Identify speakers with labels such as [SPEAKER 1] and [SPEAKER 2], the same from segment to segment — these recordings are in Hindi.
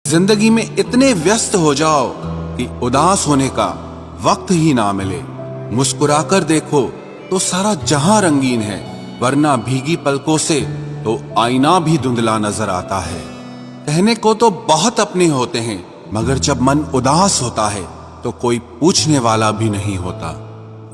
[SPEAKER 1] जिंदगी में इतने व्यस्त हो जाओ कि उदास होने का वक्त ही ना मिले। मुस्कुराकर देखो तो सारा जहां रंगीन है, वरना भीगी पलकों से तो आईना भी धुंधला नजर आता है। कहने को तो बहुत अपने होते हैं, मगर जब मन उदास होता है तो कोई पूछने वाला भी नहीं होता।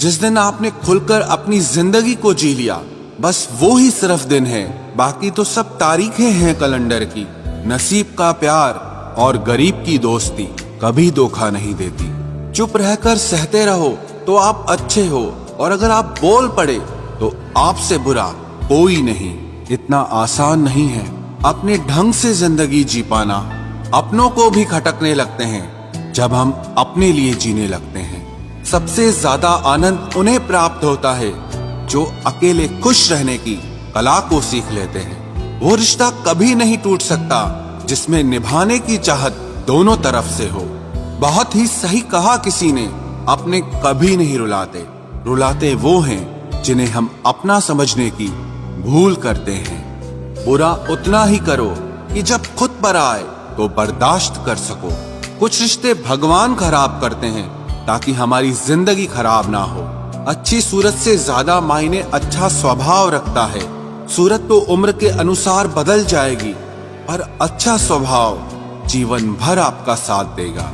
[SPEAKER 1] जिस दिन आपने खुलकर अपनी जिंदगी को जी लिया, बस वो ही सिर्फ दिन है, बाकी तो सब तारीखें हैं कैलेंडर की। नसीब का प्यार और गरीब की दोस्ती कभी धोखा नहीं देती। चुप रहकर सहते रहो तो आप अच्छे हो, और अगर आप बोल पड़े तो आपसे बुरा कोई नहीं। इतना आसान नहीं है अपने ढंग से जिंदगी जी पाना। अपनों को भी खटकने लगते हैं जब हम अपने लिए जीने लगते हैं। सबसे ज्यादा आनंद उन्हें प्राप्त होता है जो अकेले खुश रहने की कला को सीख लेते हैं। वो रिश्ता कभी नहीं टूट सकता जिसमें निभाने की चाहत दोनों तरफ से हो। बहुत ही सही कहा किसी ने, अपने कभी नहीं रुलाते, रुलाते वो हैं जिन्हें हम अपना समझने की भूल करते हैं। बुरा उतना ही करो कि जब खुद पर आए तो बर्दाश्त कर सको। कुछ रिश्ते भगवान खराब करते हैं ताकि हमारी जिंदगी खराब ना हो। अच्छी सूरत से ज्यादा मायने अच्छा स्वभाव रखता है। सूरत तो उम्र के अनुसार बदल जाएगी, पर अच्छा स्वभाव जीवन भर आपका साथ देगा।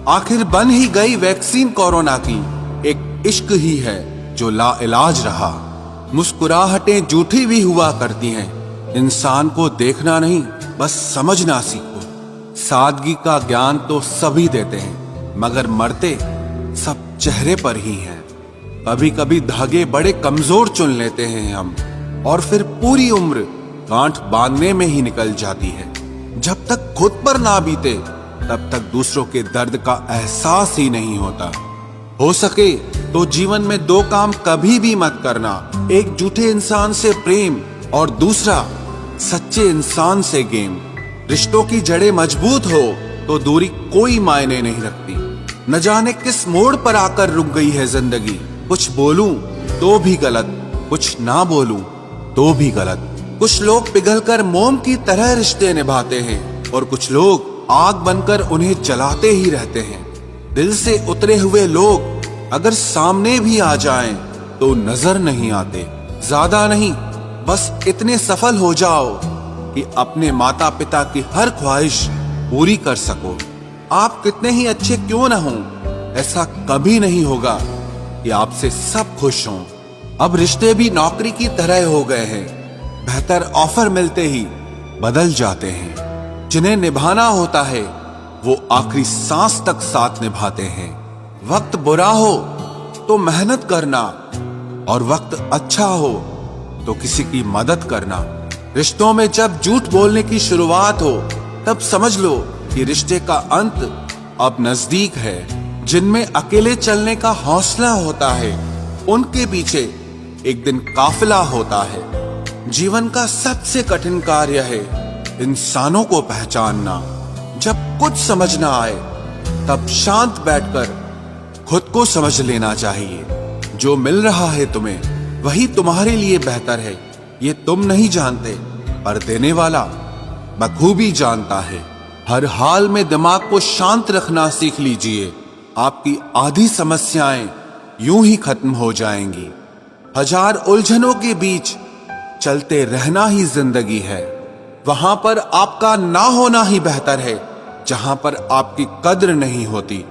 [SPEAKER 1] आखिर बन ही गई वैक्सीन कोरोना की, एक इश्क ही है जो लाइलाज रहा। मुस्कुराहटें झूठी भी हुआ करती हैं, इंसान को देखना नहीं बस समझना सीखो। सादगी का ज्ञान तो सभी देते हैं, मगर मरते सब चेहरे पर ही हैं। कभी कभी धागे बड़े कमजोर चुन लेते हैं हम, और फिर पूरी उम्र गांठ बांधने में ही निकल जाती है। जब तक खुद पर ना बीते तब तक दूसरों के दर्द का एहसास ही नहीं होता। हो सके तो जीवन में दो काम कभी भी मत करना, एक झूठे इंसान से प्रेम और दूसरा सच्चे इंसान से गेम। रिश्तों की जड़ें मजबूत हो तो दूरी कोई मायने नहीं रखती। न जाने किस मोड़ पर आकर रुक गई है जिंदगी। कुछ बोलूं तो भी गलत, कुछ ना बोलूं तो भी गलत। कुछ लोग पिघलकर मोम की तरह रिश्ते निभाते हैं, और कुछ लोग आग बनकर उन्हें जलाते ही रहते हैं। दिल से उतरे हुए लोग अगर सामने भी आ जाएं तो नजर नहीं आते। ज्यादा नहीं, बस इतने सफल हो जाओ कि अपने माता पिता की हर ख्वाहिश पूरी कर सको। आप कितने ही अच्छे क्यों ना हों, ऐसा कभी नहीं होगा कि आपसे सब खुश हों। अब रिश्ते भी नौकरी की तरह हो गए हैं, बेहतर ऑफर मिलते ही बदल जाते हैं। जिन्हें निभाना होता है वो आखिरी सांस तक साथ निभाते हैं। वक्त बुरा हो तो मेहनत करना, और वक्त अच्छा हो तो किसी की मदद करना। रिश्तों में जब झूठ बोलने की शुरुआत हो तब समझ लो कि रिश्ते का अंत अब नजदीक है। जिनमें अकेले चलने का हौसला होता है उनके पीछे एक दिन काफिला होता है। जीवन का सबसे कठिन कार्य है इंसानों को पहचानना। जब कुछ समझ ना आए तब शांत बैठकर खुद को समझ लेना चाहिए। जो मिल रहा है तुम्हें वही तुम्हारे लिए बेहतर है, ये तुम नहीं जानते, पर देने वाला बखूबी जानता है। हर हाल में दिमाग को शांत रखना सीख लीजिए, आपकी आधी समस्याएं यूं ही खत्म हो जाएंगी। हजार उलझनों के बीच चलते रहना ही जिंदगी है। वहां पर आपका ना होना ही बेहतर है जहां पर आपकी कद्र नहीं होती।